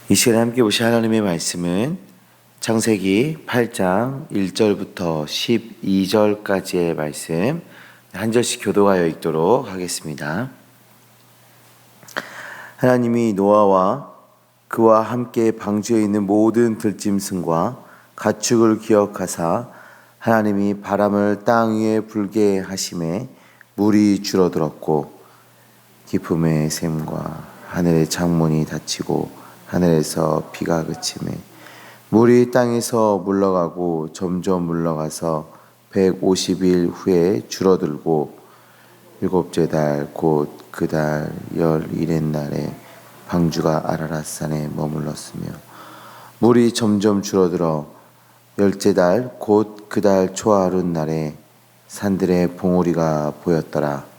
이 시간에 함께 보실 하나님의 말씀은 창세기 8장 1절부터 12절까지의 말씀 한 절씩 교도하여 읽도록 하겠습니다. 하나님이 노아와 그와 함께 방주에 있는 모든 들짐승과 가축을 기억하사 하나님이 바람을 땅 위에 불게 하심에 물이 줄어들었고 깊음의 샘과 하늘의 창문이 닫히고 하늘에서 비가 그치매 물이 땅에서 물러가고 점점 물러가서 150일 후에 줄어들고 일곱째 달 곧 그 달 11의 날에 방주가 아라랏산에 머물렀으며 물이 점점 줄어들어 열째 달 곧 그 달 초하룻 날에 산들의 봉우리가 보였더라.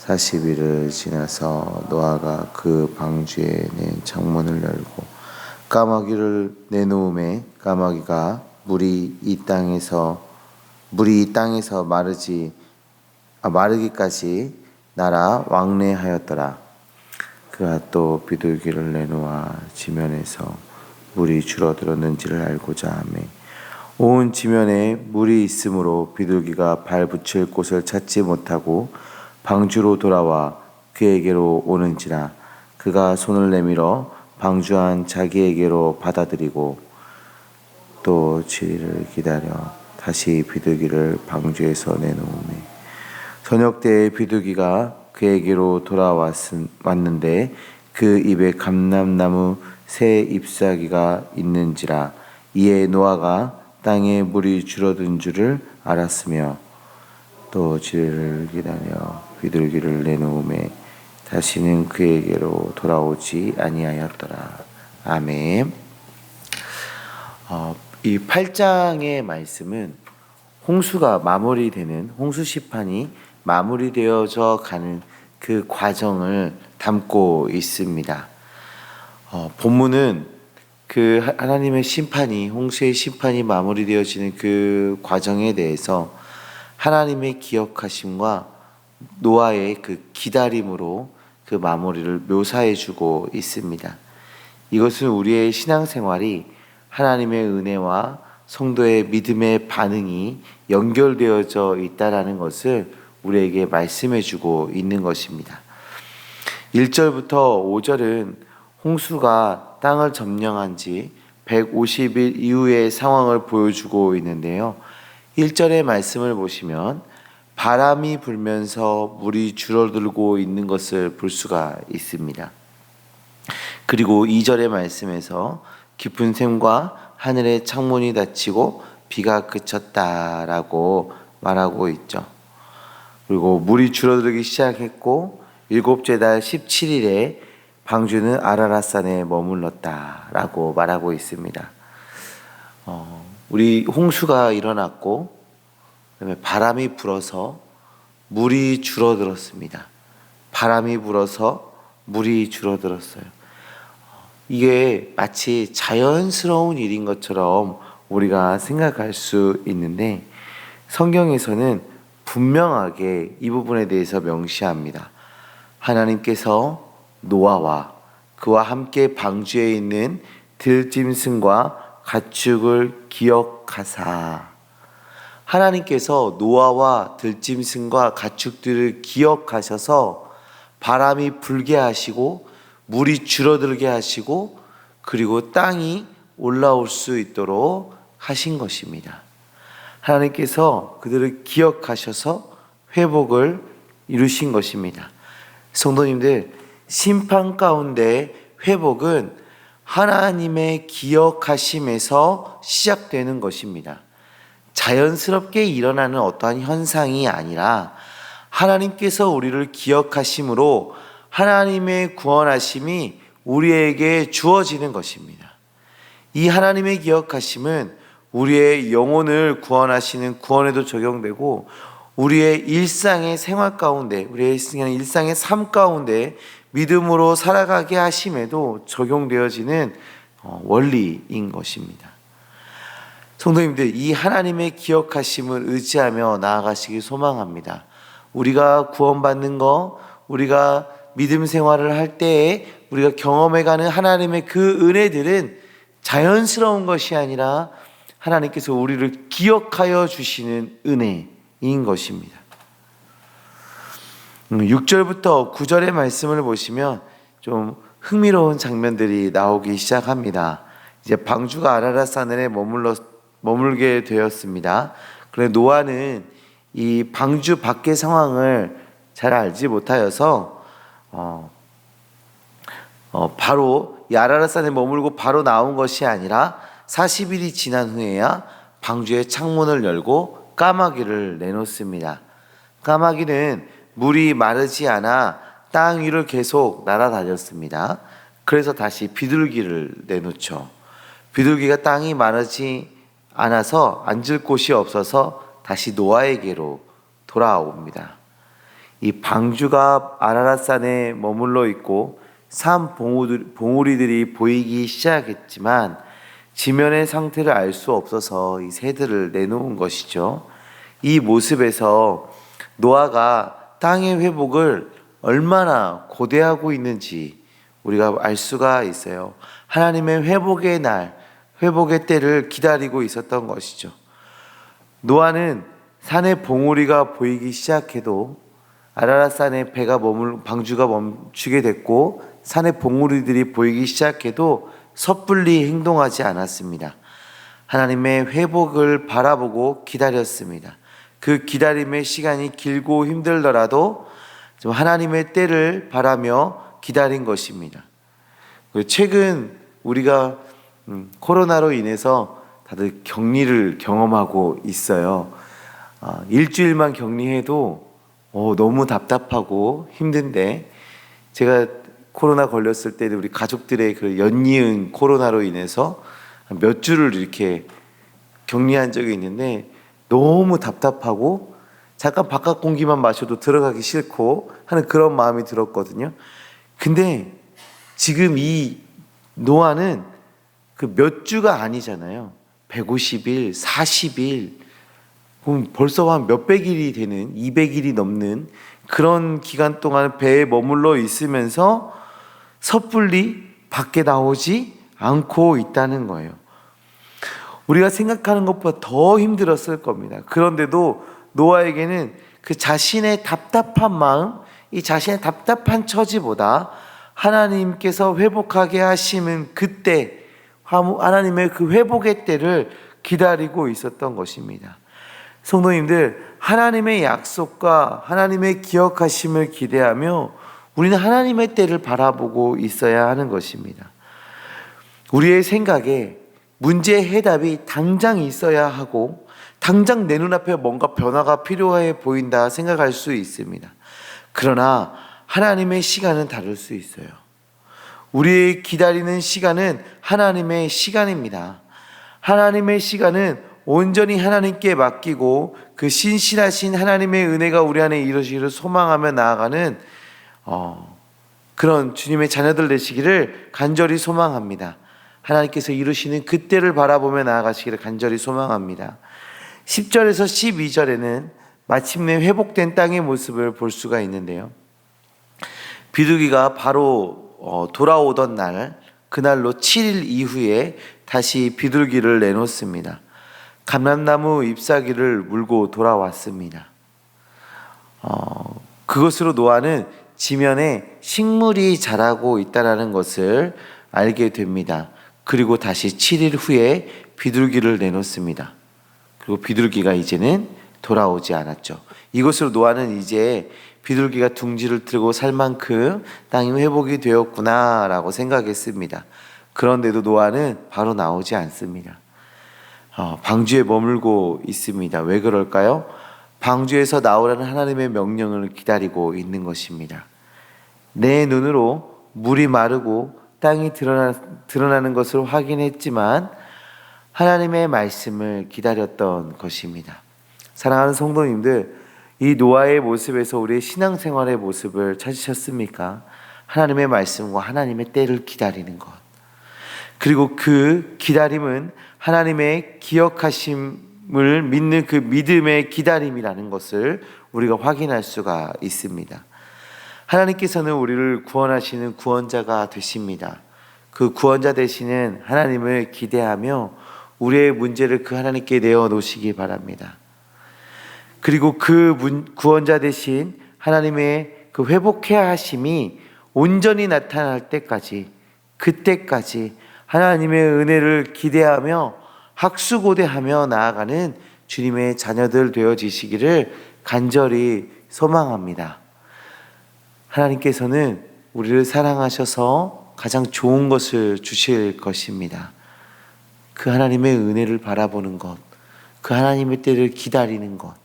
40일을 지나서 노아가 그 방주에 낸 창문을 열고 까마귀를 내놓음에 까마귀가 물이 땅에서 마르기까지 날아 왕래하였더라. 그가 또 비둘기를 내놓아 지면에서 물이 줄어들었는지를 알고자 하매 온 지면에 물이 있으므로 비둘기가 발 붙일 곳을 찾지 못하고 방주로 돌아와 그에게로 오는지라. 그가 손을 내밀어 방주한 자기에게로 받아들이고 또 7일을 기다려 다시 비둘기를 방주에서 내놓으매 저녁 때에 비둘기가 그에게로 돌아왔는데 그 입에 감람나무 새 잎사귀가 있는지라. 이에 노아가 땅에 물이 줄어든 줄을 알았으며 또 7일을 기다려 비둘기를 내놓음에 다시는 그에게로 돌아오지 아니하였더라. 아멘. 이 8장의 말씀은 홍수가 마무리되는 홍수 시판이 마무리되어져 가는 그 과정을 담고 있습니다. 본문은 그 하나님의 심판이 홍수의 심판이 마무리되어지는 그 과정에 대해서 하나님의 기억하심과 노아의 그 기다림으로 그 마무리를 묘사해주고 있습니다. 이것은 우리의 신앙생활이 하나님의 은혜와 성도의 믿음의 반응이 연결되어져 있다라는 것을 우리에게 말씀해주고 있는 것입니다. 1절부터 5절은 홍수가 땅을 점령한 지 150일 이후의 상황을 보여주고 있는데요. 1절의 말씀을 보시면 바람이 불면서 물이 줄어들고 있는 것을 볼 수가 있습니다. 그리고 2절의 말씀에서 깊은 샘과 하늘의 창문이 닫히고 비가 그쳤다라고 말하고 있죠. 그리고 물이 줄어들기 시작했고 일곱째 달 17일에 방주는 아라랏산에 머물렀다라고 말하고 있습니다. 우리 홍수가 일어났고 그다음에 바람이 불어서 물이 줄어들었습니다. 바람이 불어서 물이 줄어들었어요. 이게 마치 자연스러운 일인 것처럼 우리가 생각할 수 있는데 성경에서는 분명하게 이 부분에 대해서 명시합니다. 하나님께서 노아와 그와 함께 방주에 있는 들짐승과 가축을 기억하사 하나님께서 노아와 들짐승과 가축들을 기억하셔서 바람이 불게 하시고 물이 줄어들게 하시고 그리고 땅이 올라올 수 있도록 하신 것입니다. 하나님께서 그들을 기억하셔서 회복을 이루신 것입니다. 성도님들, 심판 가운데 회복은 하나님의 기억하심에서 시작되는 것입니다. 자연스럽게 일어나는 어떠한 현상이 아니라 하나님께서 우리를 기억하심으로 하나님의 구원하심이 우리에게 주어지는 것입니다. 이 하나님의 기억하심은 우리의 영혼을 구원하시는 구원에도 적용되고 우리의 일상의 생활 가운데 우리의 일상의 삶 가운데 믿음으로 살아가게 하심에도 적용되어지는 원리인 것입니다. 성도님들, 이 하나님의 기억하심을 의지하며 나아가시길 소망합니다. 우리가 구원받는 거, 우리가 믿음 생활을 할 때에 우리가 경험해가는 하나님의 그 은혜들은 자연스러운 것이 아니라 하나님께서 우리를 기억하여 주시는 은혜인 것입니다. 6절부터 9절의 말씀을 보시면 좀 흥미로운 장면들이 나오기 시작합니다. 이제 방주가 아라랏 산에 머물게 되었습니다. 그런데 노아는 이 방주 밖의 상황을 잘 알지 못하여서 바로 이 아라랏 산에 머물고 바로 나온 것이 아니라 40일이 지난 후에야 방주의 창문을 열고 까마귀를 내놓습니다. 까마귀는 물이 마르지 않아 땅 위를 계속 날아다녔습니다. 그래서 다시 비둘기를 내놓죠. 비둘기가 땅이 마르지 않아서 앉을 곳이 없어서 다시 노아에게로 돌아옵니다. 이 방주가 아라랏 산에 머물러 있고 산 봉우리들이 보이기 시작했지만 지면의 상태를 알 수 없어서 이 새들을 내놓은 것이죠. 이 모습에서 노아가 땅의 회복을 얼마나 고대하고 있는지 우리가 알 수가 있어요. 하나님의 회복의 날, 회복의 때를 기다리고 있었던 것이죠. 노아는 산의 봉우리가 보이기 시작해도 아라랏 산에 방주가 멈추게 됐고 산의 봉우리들이 보이기 시작해도 섣불리 행동하지 않았습니다. 하나님의 회복을 바라보고 기다렸습니다. 그 기다림의 시간이 길고 힘들더라도 좀 하나님의 때를 바라며 기다린 것입니다. 최근 우리가 코로나로 인해서 다들 격리를 경험하고 있어요. 일주일만 격리해도 너무 답답하고 힘든데, 제가 코로나 걸렸을 때 우리 가족들의 그 연이은 코로나로 인해서 몇 주를 이렇게 격리한 적이 있는데 너무 답답하고 잠깐 바깥 공기만 마셔도 들어가기 싫고 하는 그런 마음이 들었거든요. 근데 지금 이 노아는 그 몇 주가 아니잖아요. 150일, 40일, 그럼 벌써 한 몇백 일이 되는, 200일이 넘는 그런 기간 동안 배에 머물러 있으면서 섣불리 밖에 나오지 않고 있다는 거예요. 우리가 생각하는 것보다 더 힘들었을 겁니다. 그런데도 노아에게는 그 자신의 답답한 마음, 이 자신의 답답한 처지보다 하나님께서 회복하게 하시는 그때, 하나님의 그 회복의 때를 기다리고 있었던 것입니다. 성도님들, 하나님의 약속과 하나님의 기억하심을 기대하며 우리는 하나님의 때를 바라보고 있어야 하는 것입니다. 우리의 생각에 문제의 해답이 당장 있어야 하고 당장 내 눈앞에 뭔가 변화가 필요해 보인다 생각할 수 있습니다. 그러나 하나님의 시간은 다를 수 있어요. 우리의 기다리는 시간은 하나님의 시간입니다. 하나님의 시간은 온전히 하나님께 맡기고 그 신실하신 하나님의 은혜가 우리 안에 이루시기를 소망하며 나아가는 그런 주님의 자녀들 되시기를 간절히 소망합니다. 하나님께서 이루시는 그때를 바라보며 나아가시기를 간절히 소망합니다. 10절에서 12절에는 마침내 회복된 땅의 모습을 볼 수가 있는데요. 비둘기가 바로 돌아오던 날, 그날로 7일 이후에 다시 비둘기를 내놓습니다. 감람나무 잎사귀를 물고 돌아왔습니다. 그것으로 노아는 지면에 식물이 자라고 있다는 것을 알게 됩니다. 그리고 다시 7일 후에 비둘기를 내놓습니다. 그리고 비둘기가 이제는 돌아오지 않았죠. 이것으로 노아는 이제 비둘기가 둥지를 틀고 살 만큼 땅이 회복이 되었구나 라고 생각했습니다. 그런데도 노아는 바로 나오지 않습니다. 방주에 머물고 있습니다. 왜 그럴까요? 방주에서 나오라는 하나님의 명령을 기다리고 있는 것입니다. 내 눈으로 물이 마르고 땅이 드러나는 것을 확인했지만 하나님의 말씀을 기다렸던 것입니다. 사랑하는 성도님들, 이 노아의 모습에서 우리의 신앙생활의 모습을 찾으셨습니까? 하나님의 말씀과 하나님의 때를 기다리는 것, 그리고 그 기다림은 하나님의 기억하심을 믿는 그 믿음의 기다림이라는 것을 우리가 확인할 수가 있습니다. 하나님께서는 우리를 구원하시는 구원자가 되십니다. 그 구원자 되시는 하나님을 기대하며 우리의 문제를 그 하나님께 내어놓으시기 바랍니다. 그리고 그 구원자 되신 하나님의 그 회복해야 하심이 온전히 나타날 때까지, 그때까지 하나님의 은혜를 기대하며 학수고대하며 나아가는 주님의 자녀들 되어지시기를 간절히 소망합니다. 하나님께서는 우리를 사랑하셔서 가장 좋은 것을 주실 것입니다. 그 하나님의 은혜를 바라보는 것, 그 하나님의 때를 기다리는 것,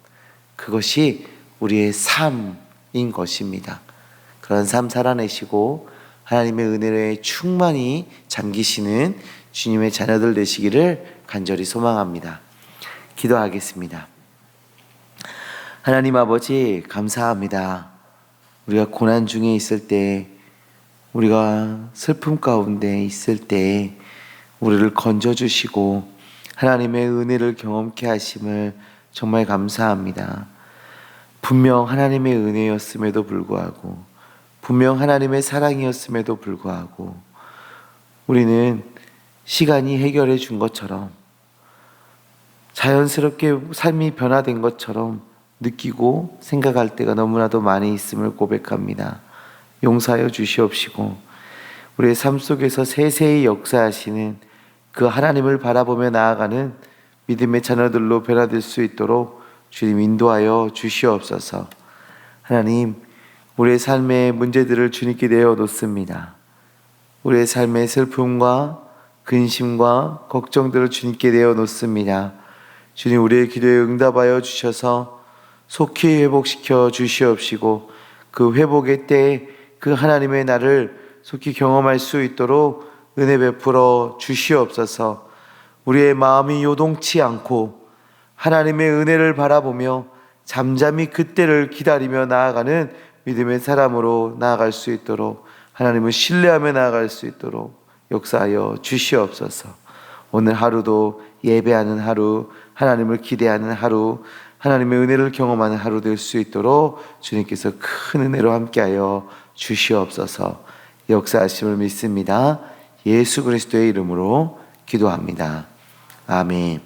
그것이 우리의 삶인 것입니다. 그런 삶 살아내시고 하나님의 은혜에 충만히 잠기시는 주님의 자녀들 되시기를 간절히 소망합니다. 기도하겠습니다. 하나님 아버지, 감사합니다. 우리가 고난 중에 있을 때, 우리가 슬픔 가운데 있을 때 우리를 건져주시고 하나님의 은혜를 경험케 하심을 정말 감사합니다. 분명 하나님의 은혜였음에도 불구하고, 분명 하나님의 사랑이었음에도 불구하고 우리는 시간이 해결해 준 것처럼, 자연스럽게 삶이 변화된 것처럼 느끼고 생각할 때가 너무나도 많이 있음을 고백합니다. 용서하여 주시옵시고 우리의 삶 속에서 세세히 역사하시는 그 하나님을 바라보며 나아가는 믿음의 자녀들로 변화될 수 있도록 주님 인도하여 주시옵소서. 하나님, 우리의 삶의 문제들을 주님께 내어놓습니다. 우리의 삶의 슬픔과 근심과 걱정들을 주님께 내어놓습니다. 주님, 우리의 기도에 응답하여 주셔서 속히 회복시켜 주시옵시고 그 회복의 때에 그 하나님의 나를 속히 경험할 수 있도록 은혜 베풀어 주시옵소서. 우리의 마음이 요동치 않고 하나님의 은혜를 바라보며 잠잠히 그때를 기다리며 나아가는 믿음의 사람으로 나아갈 수 있도록, 하나님을 신뢰하며 나아갈 수 있도록 역사하여 주시옵소서. 오늘 하루도 예배하는 하루, 하나님을 기대하는 하루, 하나님의 은혜를 경험하는 하루 될 수 있도록 주님께서 큰 은혜로 함께하여 주시옵소서. 역사하심을 믿습니다. 예수 그리스도의 이름으로 기도합니다. 아멘.